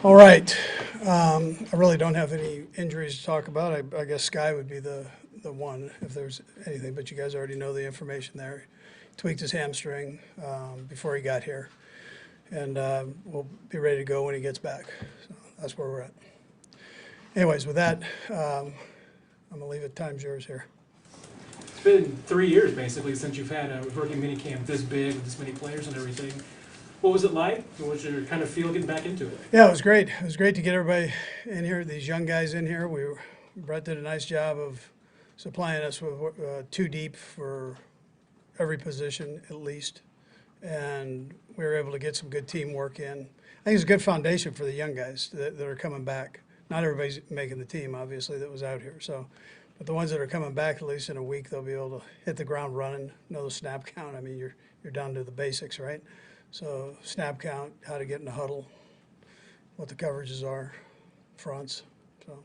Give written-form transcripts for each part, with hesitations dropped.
All right. I really don't have any injuries to talk about. I guess Sky would be the one if there's anything, but you guys already know the information there. Tweaked his hamstring before he got here, and we'll be ready to go when he gets back. So that's where we're at. Anyways, with that, I'm going to leave it. Time's yours here. It's been 3 years basically since you've had a rookie minicamp this big with this many players and everything. What was it like? What was your kind of feel getting back into it? Yeah, it was great. It was great to get everybody in here, these young guys in here. Brett did a nice job of supplying us with 2 deep for every position at least, and we were able to get some good teamwork in. I think it's a good foundation for the young guys that are coming back. Not everybody's making the team, obviously, that was out here. So, but the ones that are coming back, at least in a week, they'll be able to hit the ground running, know the snap count. I mean, you're down to the basics, right? So snap count, how to get in the huddle, what the coverages are, fronts. So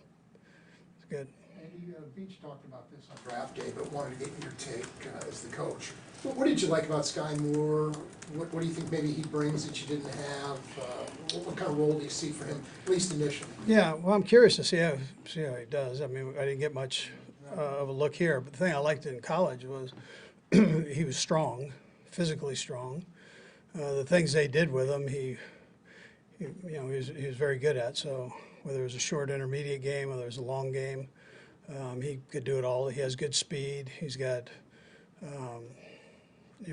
it's good. Andy, Beach talked about this on draft day, but wanted to get your take as the coach. What did you like about Sky Moore? What do you think maybe he brings that you didn't have? What kind of role do you see for him, at least initially? Yeah, well, I'm curious to see how he does. I mean, I didn't get much of a look here, but the thing I liked in college was he was strong, physically strong. The things they did with him, he was very good at. So whether it was a short intermediate game, whether it was a long game, he could do it all. He has good speed. He's got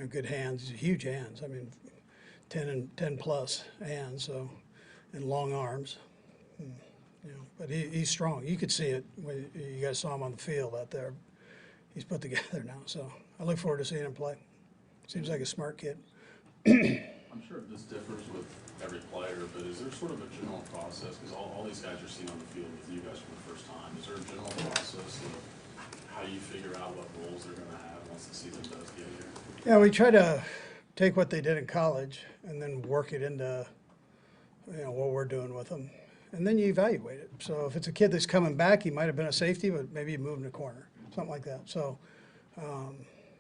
good hands, huge hands. I mean, 10 plus hands. So and long arms. But he's strong. You could see it when you guys saw him on the field out there. He's put together now. So I look forward to seeing him play. Seems like a smart kid. I'm sure this differs with every player, but is there sort of a general process? Because all these guys are seen on the field with you guys for the first time. Is there a general process of how you figure out what roles they're going to have once the season does get here? Yeah, we try to take what they did in college and then work it into what we're doing with them. And then you evaluate it. So if it's a kid that's coming back, he might have been a safety, but maybe you move him to corner, something like that. So,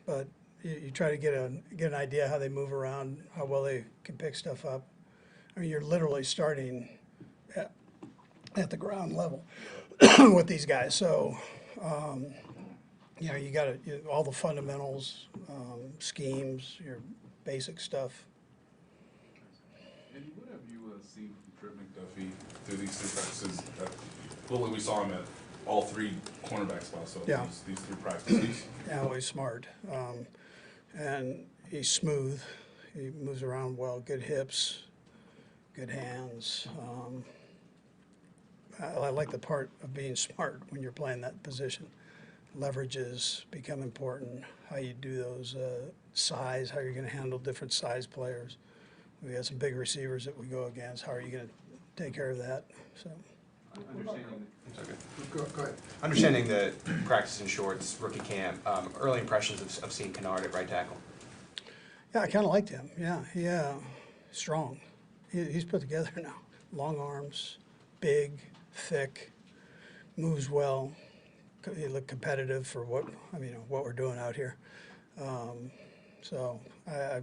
but you try to get an idea how they move around, how well they can pick stuff up. I mean, you're literally starting at the ground level with these guys. So, you got all the fundamentals, schemes, your basic stuff. Andy, what have you seen from Trip McDuffie through these 3 practices? Clearly, we saw him at all 3 cornerback spots, so Yeah. these 3 practices. Yeah, well, he's smart. And he's smooth. He moves around well, good hips, good hands. I like the part of being smart when you're playing that position. Leverages become important, how you do those size, how you're going to handle different size players. We got some big receivers that we go against. How are you going to take care of that? So. Go ahead. Understanding the practice in shorts, rookie camp, early impressions of seeing Kennard at right tackle. Yeah, I kind of liked him. Yeah, strong. He's put together now. Long arms, big, thick, moves well. He looked competitive for what we're doing out here. So I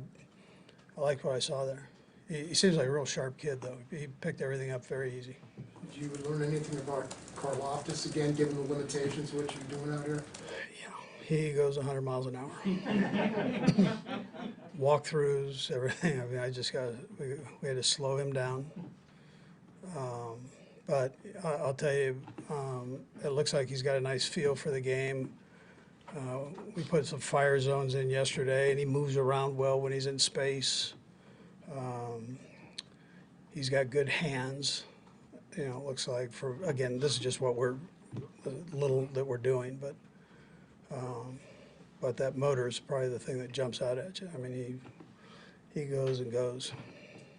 liked what I saw there. He seems like a real sharp kid, though. He picked everything up very easy. Did you learn anything about Karlaftis again, given the limitations of what you're doing out here? Yeah, he goes 100 miles an hour. Walkthroughs, everything. I mean, we had to slow him down. But I'll tell you, it looks like he's got a nice feel for the game. We put some fire zones in yesterday, and he moves around well when he's in space. He's got good hands. It looks like again, this is just what we're doing, but that motor is probably the thing that jumps out at you. I mean, he goes and goes.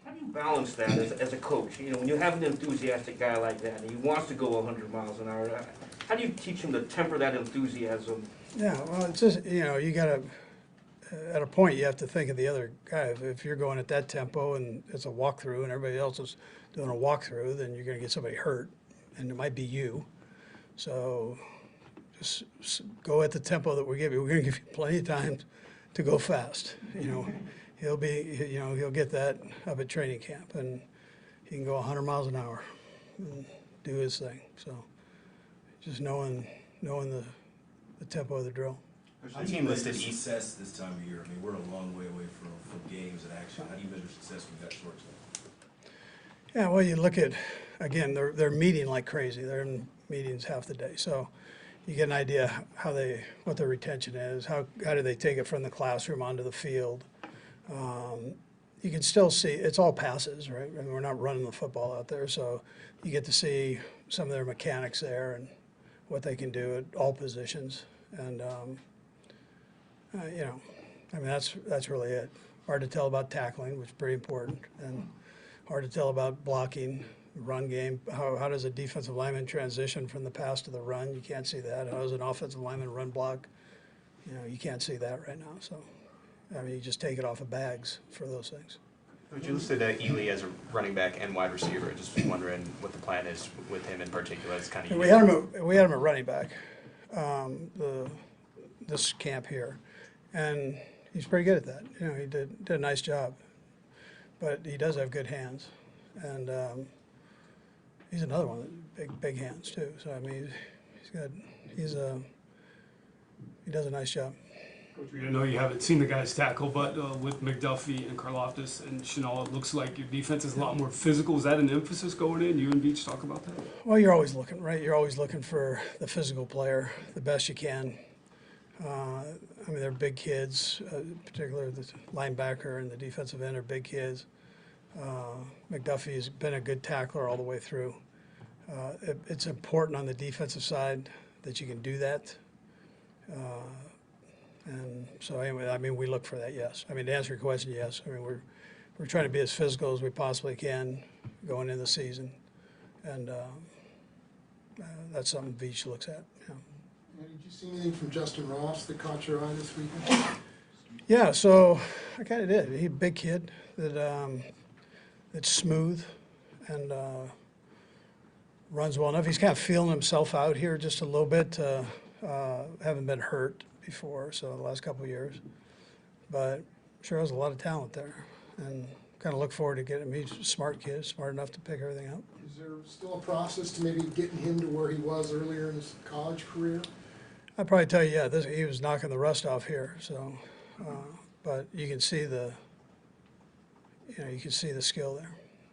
How do you balance that as a coach? When you have an enthusiastic guy like that and he wants to go 100 miles an hour, how do you teach him to temper that enthusiasm? Yeah, well, it's just you got to. At a point, you have to think of the other guy. If you're going at that tempo and it's a walkthrough and everybody else is doing a walkthrough, then you're going to get somebody hurt, and it might be you. So just go at the tempo that we give you. We're going to give you plenty of time to go fast. He'll get that up at training camp, and he can go 100 miles an hour and do his thing. So just knowing the tempo of the drill. How do you measure success this time of year? I mean, we're a long way away from games and action. How do you measure success when you've got shorts left? Yeah, well, you look at, again, they're meeting like crazy. They're in meetings half the day. So you get an idea what their retention is, how do they take it from the classroom onto the field. You can still see, it's all passes, right? I mean, we're not running the football out there, so you get to see some of their mechanics there and what they can do at all positions. And, you know, I mean, that's really it. Hard to tell about tackling, which is pretty important, and hard to tell about blocking, run game. How does a defensive lineman transition from the pass to the run? You can't see that. How does an offensive lineman run block? You know, you can't see that right now. So, I mean, you just take it off of bags for those things. Would you listed Ely as a running back and wide receiver? Just wondering what the plan is with him in particular. It's kind of We had him at running back, this camp here, and he's pretty good at that. You know, he did a nice job, but he does have good hands, and he's another one that big hands too. So I mean, he does a nice job. Coach Reid, I know you haven't seen the guys tackle, but with McDuffie and Karlaftis and Chanel, it looks like your defense is a lot more physical. Is that an emphasis going in? You and Beach talk about that? Well, you're always looking, right? You're always looking for the physical player, the best you can. I mean, they're big kids, particularly the linebacker and the defensive end are big kids. McDuffie's been a good tackler all the way through. It's important on the defensive side that you can do that. And so anyway, I mean, we look for that, yes. I mean, to answer your question, yes. I mean, we're trying to be as physical as we possibly can going into the season. And that's something Beach looks at. Yeah. Did you see anything from Justin Ross that caught your eye this weekend? Yeah, so I kind of did. He's a big kid that's smooth and runs well enough. He's kind of feeling himself out here just a little bit. Haven't been hurt before, so the last couple of years. But sure has a lot of talent there, and kind of look forward to getting him. He's a smart kid, smart enough to pick everything up. Is there still a process to maybe getting him to where he was earlier in his college career? I'd probably tell you, yeah, he was knocking the rust off here. So, but you can see the skill there.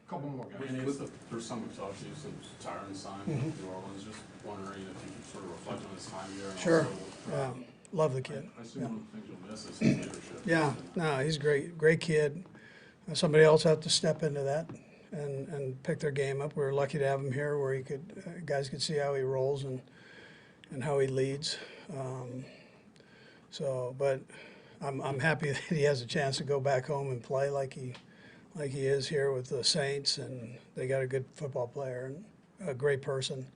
Couple more guys. And it's the first time we've talked to you since Tyron signed with New Orleans. Just wondering if you could sort of reflect on his time here. And Sure. Also, Yeah, love the kid. I assume one of the things you'll miss is his leadership. Yeah, no, he's great kid. Somebody else had to step into that and pick their game up. We were lucky to have him here where he could, guys could see how he rolls and how he leads. But I'm happy that he has a chance to go back home and play like he is here with the Saints, and they got a good football player and a great person.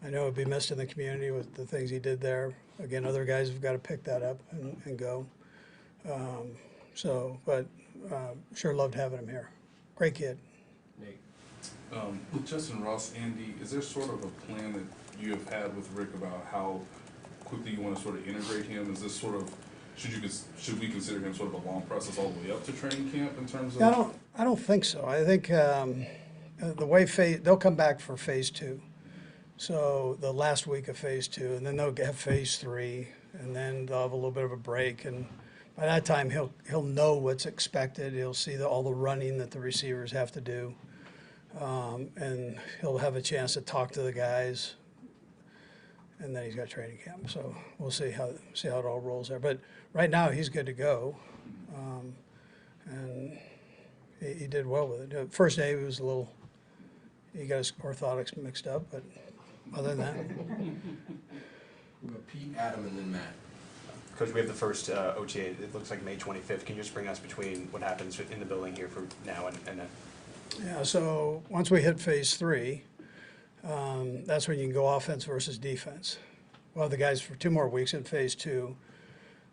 I know he'll be missed in the community with the things he did there. Again, other guys have got to pick that up and go. Sure loved having him here. Great kid. With Justin Ross, Andy, is there sort of a plan that you have had with Rick about how quickly you want to sort of integrate him? Is this sort of, should we consider him sort of a long process all the way up to training camp in terms of? Yeah, I don't think so. I think the way they'll come back for phase 2. So the last week of phase 2, and then they'll have phase 3, and then they'll have a little bit of a break. And by that time, he'll know what's expected. He'll see all the running that the receivers have to do, and he'll have a chance to talk to the guys. And then he's got training camp. So we'll see how it all rolls there. But right now, he's good to go, and he did well with it. First day, he got his orthotics mixed up, but other than that. We've got Pete, Adam, and then Matt. Coach, we have the first OTA. It looks like May 25th. Can you just bring us between what happens in the building here for now and then? Yeah, so once we hit phase 3, that's when you can go offense versus defense. Well, the guys for 2 more weeks in phase 2.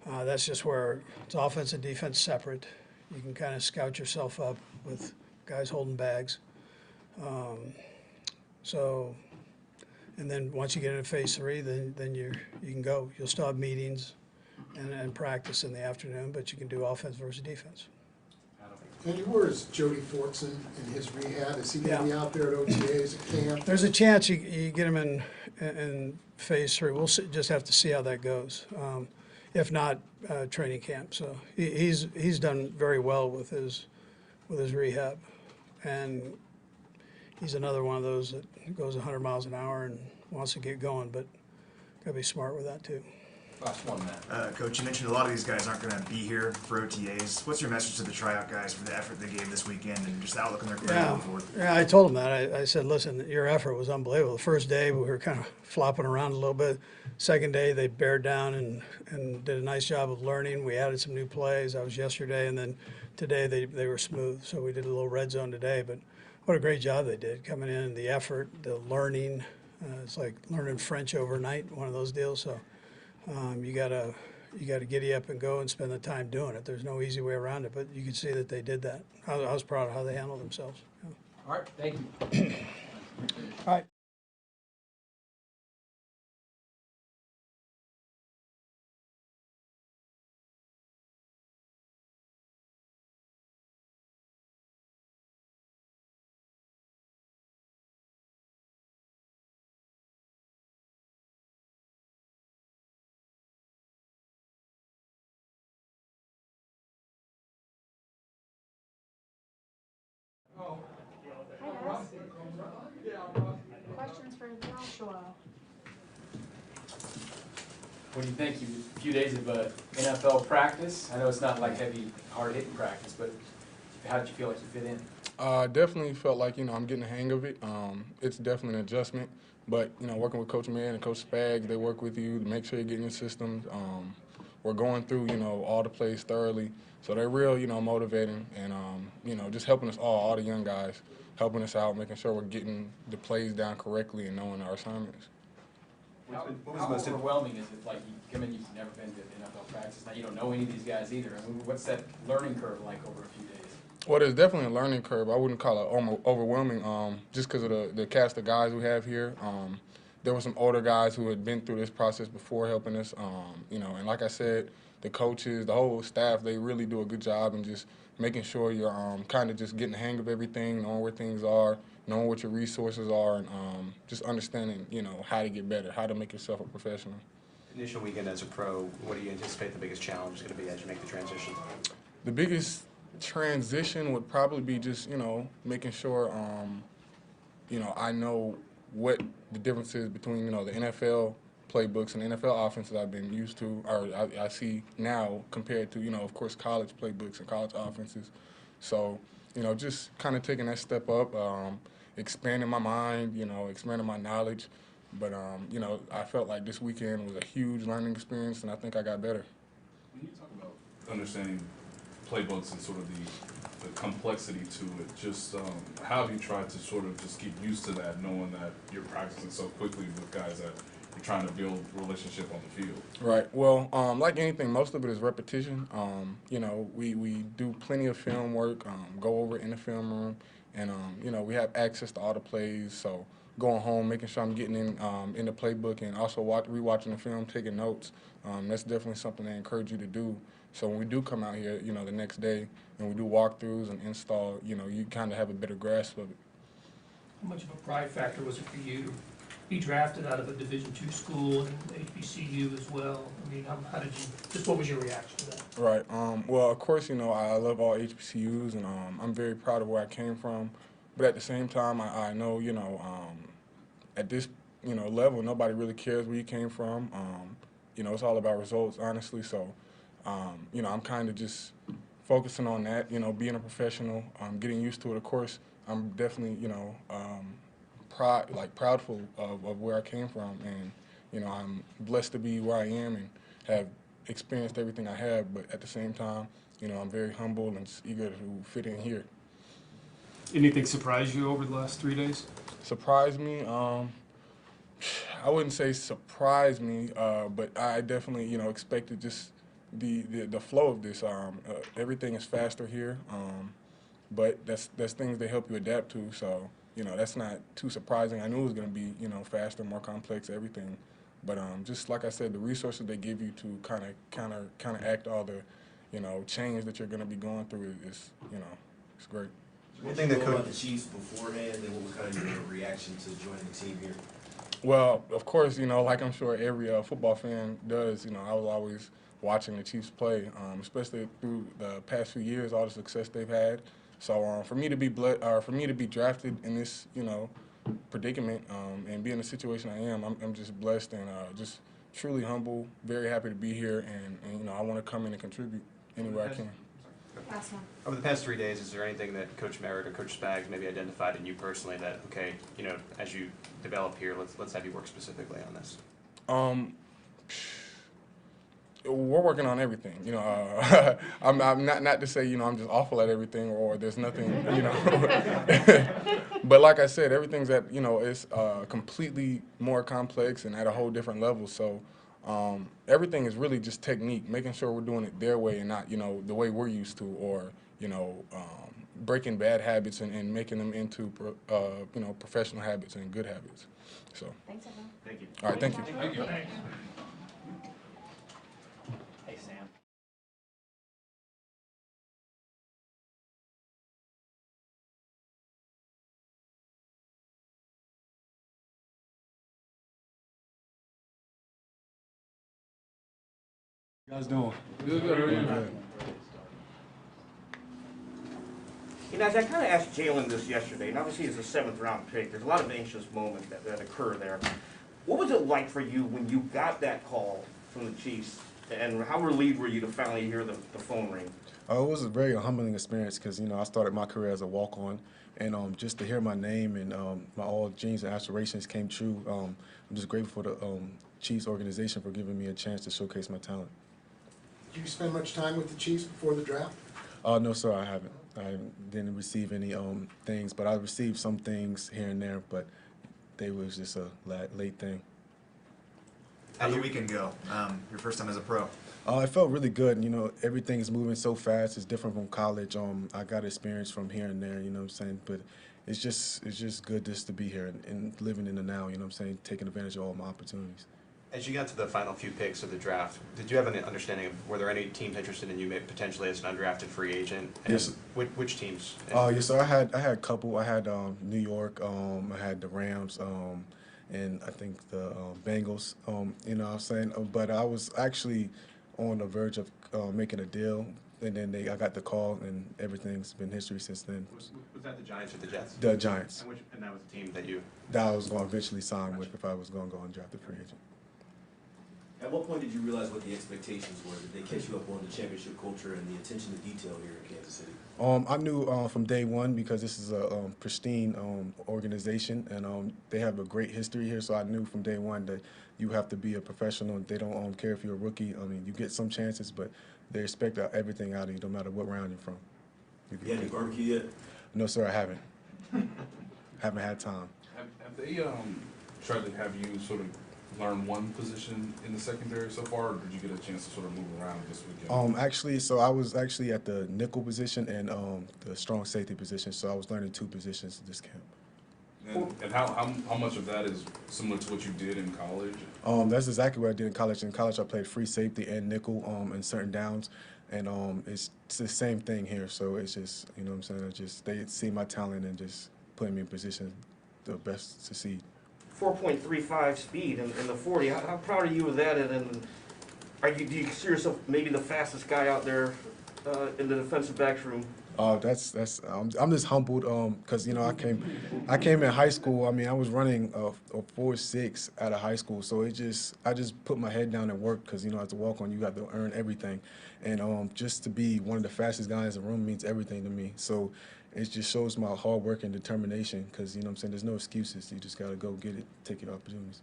That's just where it's offense and defense separate. You can kind of scout yourself up with guys holding bags. And then once you get into phase 3, then you can go. You'll still have meetings and practice in the afternoon, but you can do offense versus defense. Adam, Andy, where is Jody Fortson in his rehab? Is he gonna be Yeah. out there at OTAs, at camp? There's a chance you get him in phase 3. We'll just have to see how that goes. If not, training camp. So he's done very well with his rehab, and he's another one of those that goes 100 miles an hour and wants to get going, but gotta be smart with that too. Last one, Matt. Coach, you mentioned a lot of these guys aren't going to be here for OTAs. What's your message to the tryout guys for the effort they gave this weekend and just the outlook on their career Yeah, going forward? yeah, I told him that. I said, listen, your effort was unbelievable. The first day, we were kind of flopping around a little bit. Second day, they bared down and did a nice job of learning. We added some new plays. That was yesterday, and then today they were smooth. So we did a little red zone today, but what a great job they did coming in, the effort, the learning. It's like learning French overnight, one of those deals. So you gotta giddy up and go and spend the time doing it. There's no easy way around it, but you can see that they did that. I was proud of how they handled themselves. Yeah. All right, thank you. All right. Questions for Joshua? What do you think? A few days of NFL practice. I know it's not like heavy, hard-hitting practice, but how did you feel like you fit in? Definitely felt like, I'm getting the hang of it. It's definitely an adjustment, but, working with Coach Mann and Coach Spags, they work with you to make sure you're getting your systems. We're going through, all the plays thoroughly. So they're real, motivating and, just helping us all the young guys, helping us out, making sure we're getting the plays down correctly and knowing our assignments. How overwhelming is it? Like, you come in, you've never been to NFL practice. Now, you don't know any of these guys either. I mean, what's that learning curve like over a few days? Well, there's definitely a learning curve. I wouldn't call it overwhelming just because of the cast of guys we have here. There were some older guys who had been through this process before helping us, and like I said, the coaches, the whole staff, they really do a good job in just making sure you're kind of just getting the hang of everything, knowing where things are, knowing what your resources are, and just understanding, how to get better, how to make yourself a professional. Initial weekend as a pro, what do you anticipate the biggest challenge is going to be as you make the transition? The biggest transition would probably be just, making sure, I know what the difference is between, the NFL playbooks and NFL offenses I've been used to, or I see now compared to, of course, college playbooks and college offenses. So, just kind of taking that step up, expanding my mind, expanding my knowledge. But, I felt like this weekend was a huge learning experience, and I think I got better. When you talk about understanding playbooks and sort of the complexity to it, just how have you tried to sort of just get used to that, knowing that you're practicing so quickly with guys that you're trying to build relationship on the field? Right. Well, like anything, most of it is repetition. We do plenty of film work, go over it in the film room, and we have access to all the plays. So going home, making sure I'm getting in the playbook, and also rewatching the film, taking notes. That's definitely something I encourage you to do. So when we do come out here, the next day, and we do walkthroughs and install, you kind of have a better grasp of it. How much of a pride factor was it for you to be drafted out of a Division II school and HBCU as well? I mean, how did you, what was your reaction to that? Right. Well, of course, I love all HBCUs, and I'm very proud of where I came from. But at the same time, I know, at this, level, nobody really cares where you came from. It's all about results, honestly. So, I'm kind of just focusing on that, being a professional, getting used to it. Of course, I'm definitely, proudful of where I came from, and I'm blessed to be where I am and have experienced everything I have. But at the same time, I'm very humble and eager to fit in here. Anything surprise you over the last 3 days? Surprise me? I wouldn't say surprise me, but I definitely, expected just the flow of this. Everything is faster here, but that's things they help you adapt to. So, that's not too surprising. I knew it was going to be, faster, more complex, everything. But just like I said, the resources they give you to kind of act all the, change that you're going to be going through is, It's great. What did you know about the Chiefs beforehand, and what was kind of your reaction to joining the team here? Well, of course, like I'm sure every football fan does, I was always watching the Chiefs play, especially through the past few years, all the success they've had. So for me to be drafted in this, predicament and be in the situation I am, I'm just blessed and just truly humble, very happy to be here, and I want to come in and contribute any way I can. Last one. Over the past 3 days, is there anything that Coach Merritt or Coach Spags maybe identified in you personally that, okay, as you develop here, let's have you work specifically on this? We're working on everything. I'm not to say I'm just awful at everything or there's nothing. But like I said, everything's at is completely more complex and at a whole different level. So everything is really just technique, making sure we're doing it their way and not the way we're used to, or breaking bad habits and making them into professional habits and good habits. So. Thanks, everyone. Thank you. All right, thank you. Thank you. Thanks. Hey, Sam. You guys doing? Good. As I kind of asked Jalen this yesterday, and obviously he's a 7th-round pick, there's a lot of anxious moments that occur there. What was it like for you when you got that call from the Chiefs, and how relieved were you to finally hear the phone ring? It was a very humbling experience because, I started my career as a walk-on, and just to hear my name and my all dreams and aspirations came true, I'm just grateful for the Chiefs organization for giving me a chance to showcase my talent. Did you spend much time with the Chiefs before the draft? No, sir, I haven't. I didn't receive any things, but I received some things here and there, but they was just a late thing. How'd the weekend go? Your first time as a pro? It felt really good. Everything is moving so fast. It's different from college. I got experience from here and there, what I'm saying? But it's just good just to be here and living in the now, what I'm saying? Taking advantage of all my opportunities. As you got to the final few picks of the draft, did you have an understanding of, were there any teams interested in you potentially as an undrafted free agent? And yes. Which teams? Yes, sir. I had a couple. I had New York. I had the Rams. And I think the Bengals. What I'm saying? But I was actually on the verge of making a deal, and then I got the call, and everything's been history since then. Was that the Giants or the Jets? The Giants. And that was the team that you? That I was going to eventually sign with if I was going to go and draft a free agent. At what point did you realize what the expectations were? Did they catch you up on the championship culture and the attention to detail here in Kansas City? I knew from day one because this is a pristine organization, and they have a great history here. So I knew from day one that you have to be a professional. They don't care if you're a rookie. You get some chances, but they expect everything out of you, no matter what round you're from. You had any barbecue yet? No, sir, I haven't. Haven't had time. Have they tried to have you sort of learn one position in the secondary so far, or did you get a chance to sort of move around this weekend? Actually, so I was actually at the nickel position and the strong safety position, so I was learning 2 positions this camp. And how much of that is similar to what you did in college? That's exactly what I did in college. In college, I played free safety and nickel in certain downs, and it's the same thing here. So it's just, what I'm saying, they see my talent and just putting me in position the best to succeed. 4.35 speed in the 40. How proud are you of that? And do you consider yourself maybe the fastest guy out there in the defensive backs room? I'm just humbled because I came in high school. I was running a 4.6 out of high school, so I just put my head down and worked because as a walk-on you got to earn everything, and just to be one of the fastest guys in the room means everything to me. So it just shows my hard work and determination because what I'm saying, there's no excuses. You just got to go get it, take your opportunities.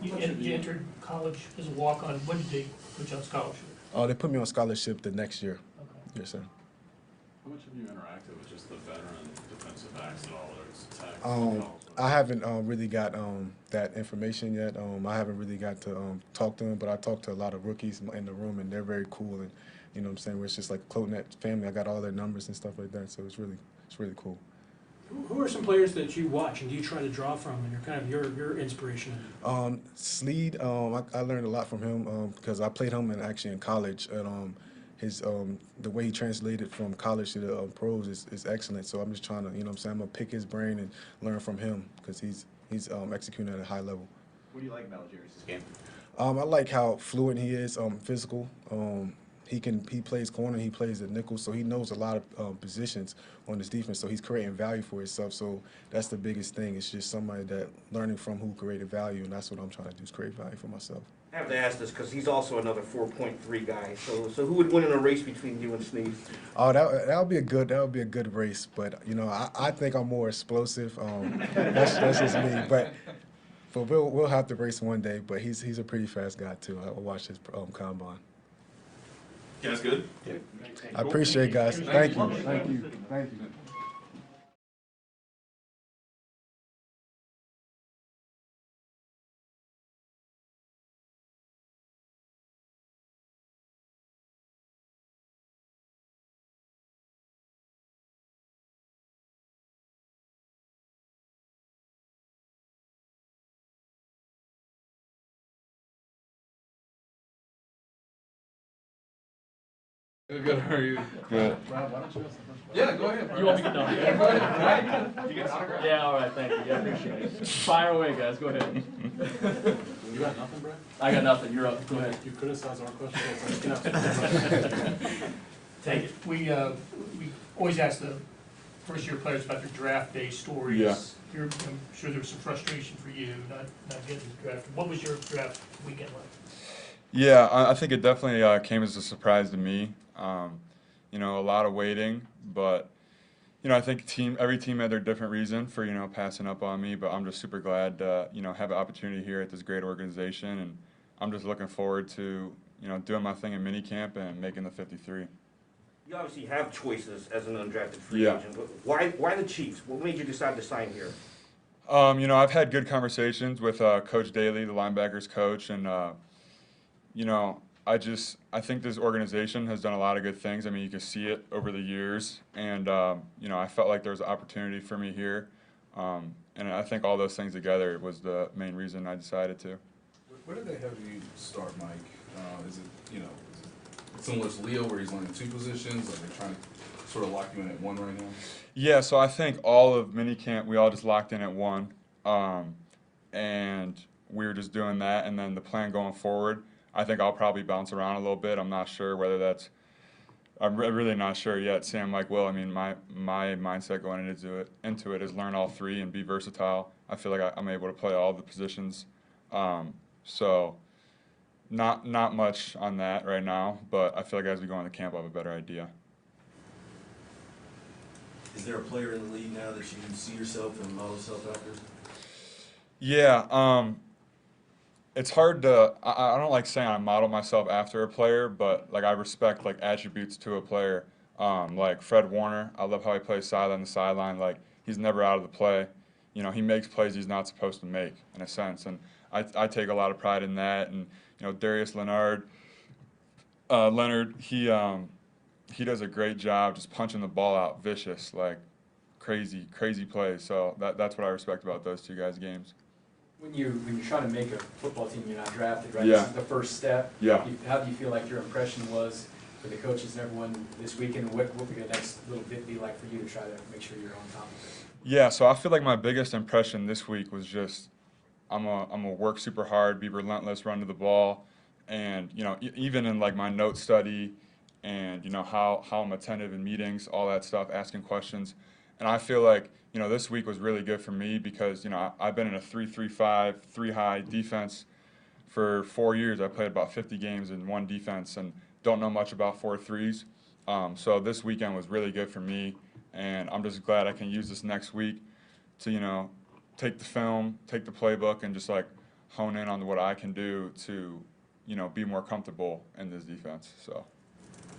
You entered college as a walk-on. When did they put you on scholarship? They put me on scholarship the next year. Okay. Yes, sir. How much have you interacted with just the veteran defensive backs at all, whether it's tackles? I haven't really got that information yet. I haven't really got to talk to them, but I talked to a lot of rookies in the room, and they're very cool. And what I'm saying, where it's just like a close-knit family. I got all their numbers and stuff like that, so it's really cool. Who are some players that you watch and do you try to draw from, and you're kind of your inspiration? Sleed, I learned a lot from him because I played him actually in college, and his the way he translated from college to the pros is excellent. So I'm just trying to, you know what I'm saying, I'm gonna pick his brain and learn from him because he's executing at a high level. What do you like about Jerry's game? I like how fluent he is, physical. He plays corner, he plays the nickel, so he knows a lot of positions on his defense. So he's creating value for himself. So that's the biggest thing. It's just somebody that learning from who created value, and that's what I'm trying to do is create value for myself. I have to ask this because he's also another 4.3 guy. So who would win in a race between you and Sneed? Oh, that would be a good race. But you know, I think I'm more explosive. That's just me. But we'll have to race one day. But he's a pretty fast guy too. I'll watch his combine. Yeah, that's good. Yeah. I appreciate it, guys. Thank you. Thank you. Thank you. Good, how are you? Good. Yeah, go ahead, bro. You want me to know? Yeah, go ahead. You get autograph? Yeah, all right, thank you. Yeah, I appreciate it. Fire away, guys. Go ahead. You got nothing, Brad? I got nothing. You're up. Go ahead. You criticize our questions. Take it. We always ask the first-year players about their draft day stories. Yeah. I'm sure there was some frustration for you not getting drafted. What was your draft weekend like? Yeah, I think it definitely came as a surprise to me. You know, a lot of waiting, but you know, I think every team had their different reason for, you know, passing up on me. But I'm just super glad to, you know, have an opportunity here at this great organization, and I'm just looking forward to, you know, doing my thing in minicamp and making the 53. You obviously have choices as an undrafted free agent, but why the Chiefs? What made you decide to sign here? You know, I've had good conversations with Coach Daly, the linebackers coach, and you know, I think this organization has done a lot of good things. I mean, you can see it over the years, and you know, I felt like there was an opportunity for me here, and I think all those things together was the main reason I decided to. Where did they have you start, Mike? Is it, you know, similar to Leo, where he's learning two positions? Are they trying to sort of lock you in at one right now? Yeah, so I think all of minicamp, we all just locked in at one, and we were just doing that. And then the plan going forward, I think I'll probably bounce around a little bit. I'm not sure whether that's, I'm really not sure yet. Sam, Mike, Will. I mean, my mindset going into it is learn all three and be versatile. I feel like I'm able to play all the positions. So not much on that right now, but I feel like as we go into camp, I'll have a better idea. Is there a player in the league now that you see yourself and model yourself after? Yeah, it's hard to, I don't like saying I model myself after a player, but like I respect like attributes to a player. Like Fred Warner, I love how he plays sideline to sideline. Like he's never out of the play. You know, he makes plays he's not supposed to make in a sense, and I take a lot of pride in that. And you know, Darius Leonard, he does a great job just punching the ball out, vicious, like crazy plays. So that's what I respect about those two guys' games. When you're trying to make a football team, you're not drafted, right? Yeah. This is the first step. Yeah. How do you feel like your impression was for the coaches and everyone this weekend? What would the next little bit be like for you to try to make sure you're on top of it? Yeah, so I feel like my biggest impression this week was just I'm a work super hard, be relentless, run to the ball, and you know, even in like my note study, and you know how I'm attentive in meetings, all that stuff, asking questions, and I feel like you know this week was really good for me because you know I've been in a 3-3-5, 3-high defense for 4 years. I played about 50 games in one defense and don't know much about 4-3s. So this weekend was really good for me, and I'm just glad I can use this next week to you know take the film, take the playbook, and just like hone in on what I can do to you know be more comfortable in this defense. So.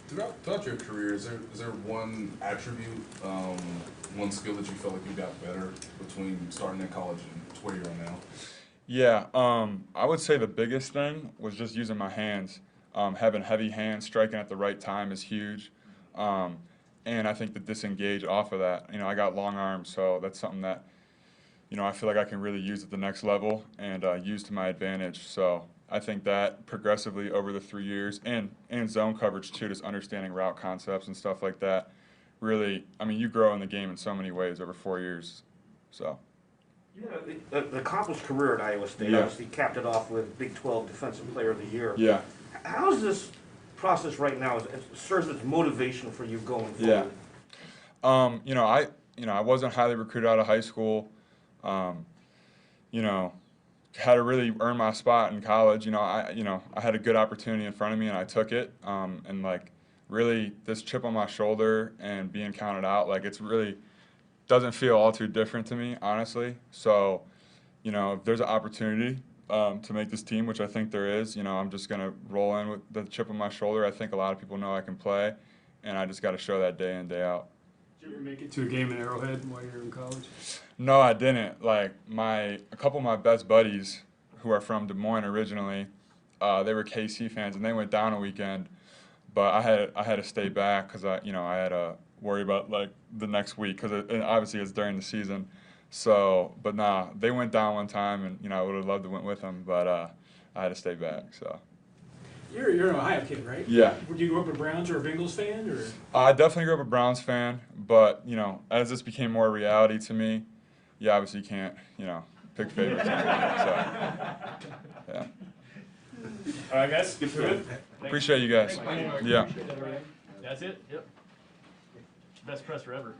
Throughout your career, is there one attribute, one skill that you felt like you got better between starting in college and where you're at now? Yeah, I would say the biggest thing was just using my hands. Having heavy hands, striking at the right time is huge. And I think to disengage off of that, you know, I got long arms, so that's something that, you know, I feel like I can really use at the next level and use to my advantage. So I think that progressively over the 3 years, and zone coverage too, just understanding route concepts and stuff like that, really, I mean, you grow in the game in so many ways over 4 years, so. You had an accomplished career at Iowa State. Yeah. Obviously capped it off with Big 12 Defensive Player of the Year. Yeah. How's this process right now serves as motivation for you going Yeah. forward? I wasn't highly recruited out of high school. Had to really earn my spot in college. I had a good opportunity in front of me and I took it. And like really this chip on my shoulder and being counted out, like it's really doesn't feel all too different to me, honestly. So, if there's an opportunity to make this team, which I think there is, I'm just going to roll in with the chip on my shoulder. I think a lot of people know I can play, and I just got to show that day in, day out. Did you ever make it to a game in Arrowhead while you were in college? No, I didn't. Like, a couple of my best buddies who are from Des Moines originally, they were KC fans, and they went down a weekend, but I had to stay back because I had to worry about, like, the next week because obviously it's during the season. So, but nah, they went down one time, and I would have loved to went with them, but I had to stay back. So. You're an Ohio kid, right? Yeah. Did you grow up a Browns or a Bengals fan, or? I definitely grew up a Browns fan, but as this became more a reality to me, you obviously can't pick favorites. So, yeah. All right, guys. Good. Appreciate you guys. Yeah. That's it? Yep. Best presser ever.